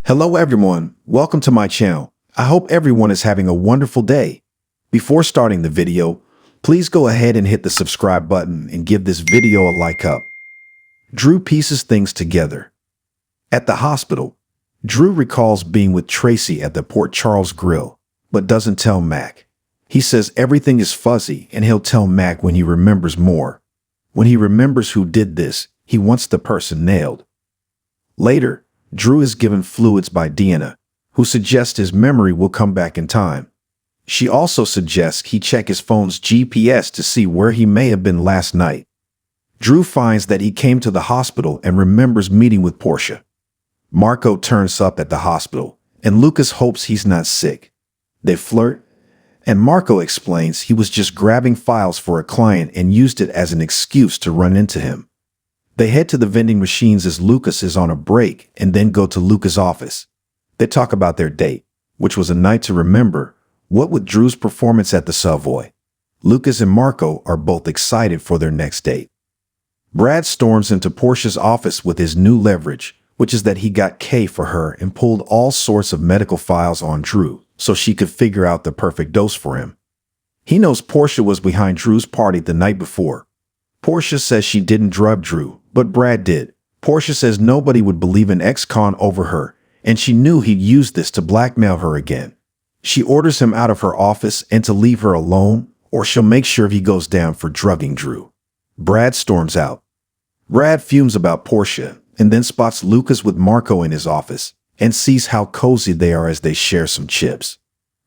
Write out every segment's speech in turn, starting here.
Hello everyone, welcome to my channel. I hope everyone is having a wonderful day. Before starting the video, please go ahead and hit the subscribe button and give this video a like up. Drew pieces things together. At the hospital, Drew recalls being with Tracy at the Port Charles Grill, but doesn't tell Mac. He says everything is fuzzy and he'll tell Mac when he remembers more. When he remembers who did this, he wants the person nailed. Later, Drew is given fluids by Deanna, who suggests his memory will come back in time. She also suggests he check his phone's GPS to see where he may have been last night. Drew finds that he came to the hospital and remembers meeting with Portia. Marco turns up at the hospital, and Lucas hopes he's not sick. They flirt, and Marco explains he was just grabbing files for a client and used it as an excuse to run into him. They head to the vending machines as Lucas is on a break and then go to Lucas' office. They talk about their date, which was a night to remember, what with Drew's performance at the Savoy. Lucas and Marco are both excited for their next date. Brad storms into Portia's office with his new leverage, which is that he got K for her and pulled all sorts of medical files on Drew so she could figure out the perfect dose for him. He knows Portia was behind Drew's party the night before. Portia says she didn't drug Drew, but Brad did. Portia says nobody would believe an ex-con over her, and she knew he'd use this to blackmail her again. She orders him out of her office and to leave her alone, or she'll make sure he goes down for drugging Drew. Brad storms out. Brad fumes about Portia, and then spots Lucas with Marco in his office, and sees how cozy they are as they share some chips.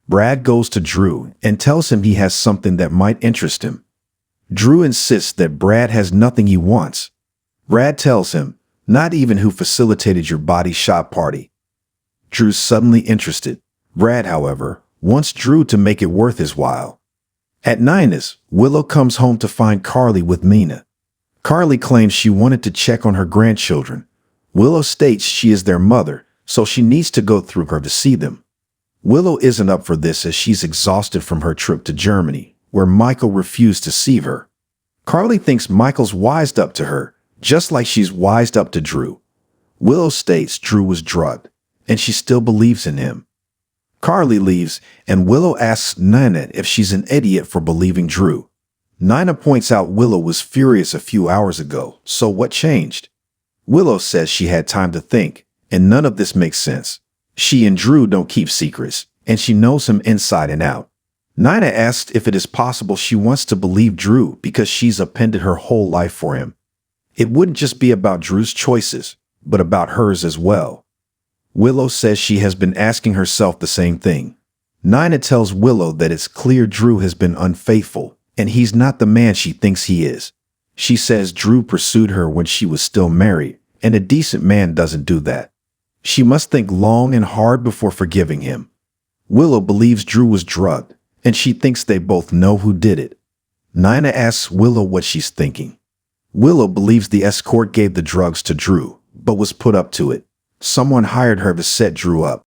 Brad goes to Drew and tells him he has something that might interest him. Drew insists that Brad has nothing he wants. Brad tells him, not even who facilitated your body shop party. Drew's suddenly interested. Brad, however, wants Drew to make it worth his while. At Nina's, Willow comes home to find Carly with Mina. Carly claims she wanted to check on her grandchildren. Willow states she is their mother, so she needs to go through her to see them. Willow isn't up for this as she's exhausted from her trip to Germany, where Michael refused to see her. Carly thinks Michael's wised up to her, just like she's wised up to Drew. Willow states Drew was drugged, and she still believes in him. Carly leaves, and Willow asks Nina if she's an idiot for believing Drew. Nina points out Willow was furious a few hours ago, so what changed? Willow says she had time to think, and none of this makes sense. She and Drew don't keep secrets, and she knows him inside and out. Nina asks if it is possible she wants to believe Drew because she's appended her whole life for him. It wouldn't just be about Drew's choices, but about hers as well. Willow says she has been asking herself the same thing. Nina tells Willow that it's clear Drew has been unfaithful, and he's not the man she thinks he is. She says Drew pursued her when she was still married, and a decent man doesn't do that. She must think long and hard before forgiving him. Willow believes Drew was drugged, and she thinks they both know who did it. Nina asks Willow what she's thinking. Willow believes the escort gave the drugs to Drew, but was put up to it. Someone hired her to set Drew up.